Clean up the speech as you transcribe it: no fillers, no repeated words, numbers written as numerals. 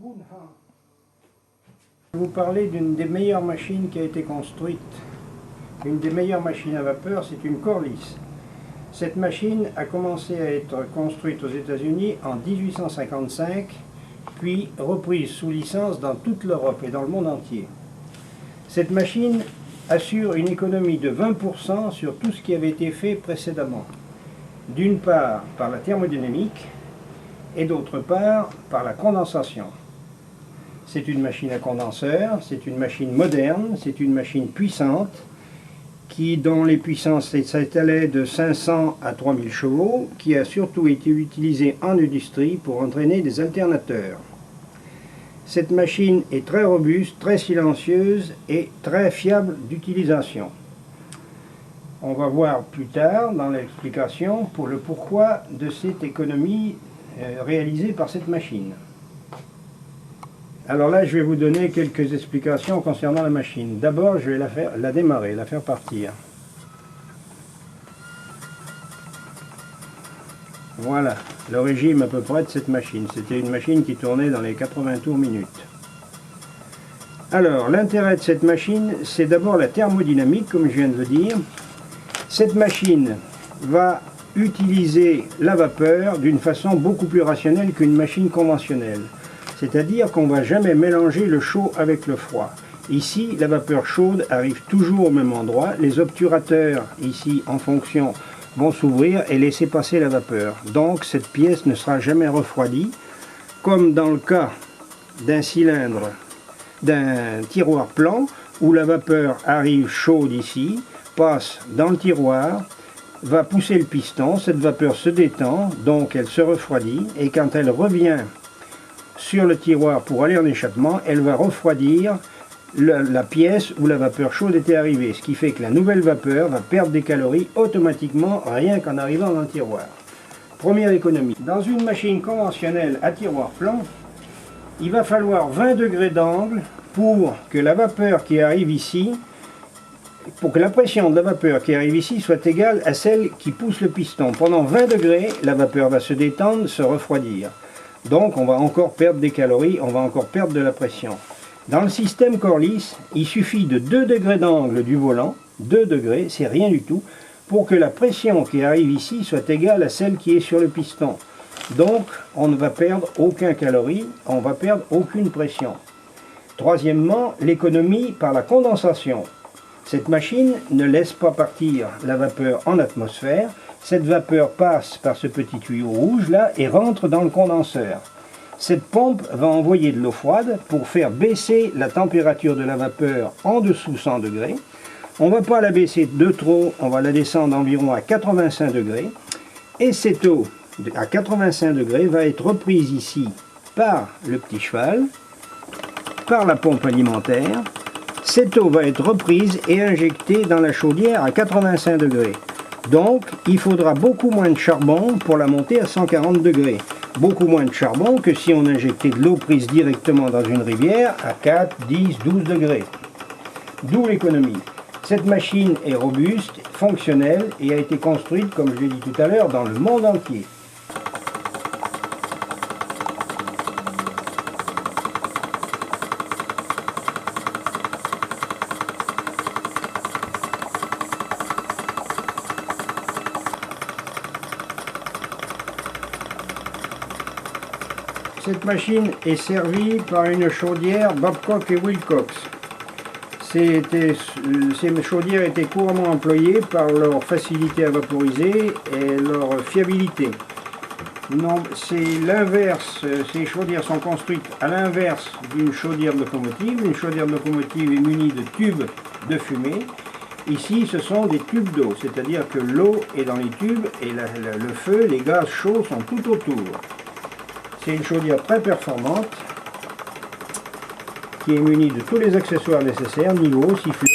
Je vais vous parler d'une des meilleures machines qui a été construite. Une des meilleures machines à vapeur, c'est une Corliss. Cette machine a commencé à être construite aux États-Unis en 1855, puis reprise sous licence dans toute l'Europe et dans le monde entier. Cette machine assure une économie de 20% sur tout ce qui avait été fait précédemment. D'une part par la thermodynamique et d'autre part par la condensation. C'est une machine à condenseur, c'est une machine moderne, c'est une machine puissante dont les puissances s'étalaient de 500 à 3000 chevaux, qui a surtout été utilisée en industrie pour entraîner des alternateurs. Cette machine est très robuste, très silencieuse et très fiable d'utilisation. On va voir plus tard dans l'explication pour le pourquoi de cette économie réalisée par cette machine. Alors là, je vais vous donner quelques explications concernant la machine. D'abord, je vais la démarrer, la faire partir. Voilà, le régime à peu près de cette machine. C'était une machine qui tournait dans les 80 tours minutes. Alors, l'intérêt de cette machine, c'est d'abord la thermodynamique, comme je viens de le dire. Cette machine va utiliser la vapeur d'une façon beaucoup plus rationnelle qu'une machine conventionnelle. C'est-à-dire qu'on ne va jamais mélanger le chaud avec le froid. Ici, la vapeur chaude arrive toujours au même endroit. Les obturateurs, ici, en fonction, vont s'ouvrir et laisser passer la vapeur. Donc, cette pièce ne sera jamais refroidie, comme dans le cas d'un cylindre, d'un tiroir plan, où la vapeur arrive chaude ici, passe dans le tiroir, va pousser le piston, cette vapeur se détend, donc elle se refroidit, et quand elle revient sur le tiroir pour aller en échappement, elle va refroidir la pièce où la vapeur chaude était arrivée, ce qui fait que la nouvelle vapeur va perdre des calories automatiquement rien qu'en arrivant dans le tiroir. Première économie. Dans une machine conventionnelle à tiroir plan, il va falloir 20 degrés d'angle pour que la vapeur qui arrive ici, pour que la pression de la vapeur qui arrive ici soit égale à celle qui pousse le piston. Pendant 20 degrés, la vapeur va se détendre, se refroidir. Donc on va encore perdre des calories, on va encore perdre de la pression. Dans le système Corliss, il suffit de 2 degrés d'angle du volant, 2 degrés, c'est rien du tout, pour que la pression qui arrive ici soit égale à celle qui est sur le piston. Donc on ne va perdre aucun calorie, on ne va perdre aucune pression. Troisièmement, l'économie par la condensation. Cette machine ne laisse pas partir la vapeur en atmosphère. Cette vapeur passe par ce petit tuyau rouge là et rentre dans le condenseur. Cette pompe va envoyer de l'eau froide pour faire baisser la température de la vapeur en dessous de 100 degrés. On ne va pas la baisser de trop, on va la descendre environ à 85 degrés. Et cette eau à 85 degrés va être reprise ici par le petit cheval, par la pompe alimentaire. Cette eau va être reprise et injectée dans la chaudière à 85 degrés. Donc, il faudra beaucoup moins de charbon pour la monter à 140 degrés. Beaucoup moins de charbon que si on injectait de l'eau prise directement dans une rivière à 4, 10, 12 degrés. D'où l'économie. Cette machine est robuste, fonctionnelle et a été construite, comme je l'ai dit tout à l'heure, dans le monde entier. Cette machine est servie par une chaudière Babcock et Wilcox. Ces chaudières étaient couramment employées par leur facilité à vaporiser et leur fiabilité. Non, c'est l'inverse. Ces chaudières sont construites à l'inverse d'une chaudière locomotive. Une chaudière locomotive est munie de tubes de fumée. Ici, ce sont des tubes d'eau, c'est-à-dire que l'eau est dans les tubes et le feu, les gaz chauds sont tout autour. C'est une chaudière très performante qui est munie de tous les accessoires nécessaires, niveau, sifflet,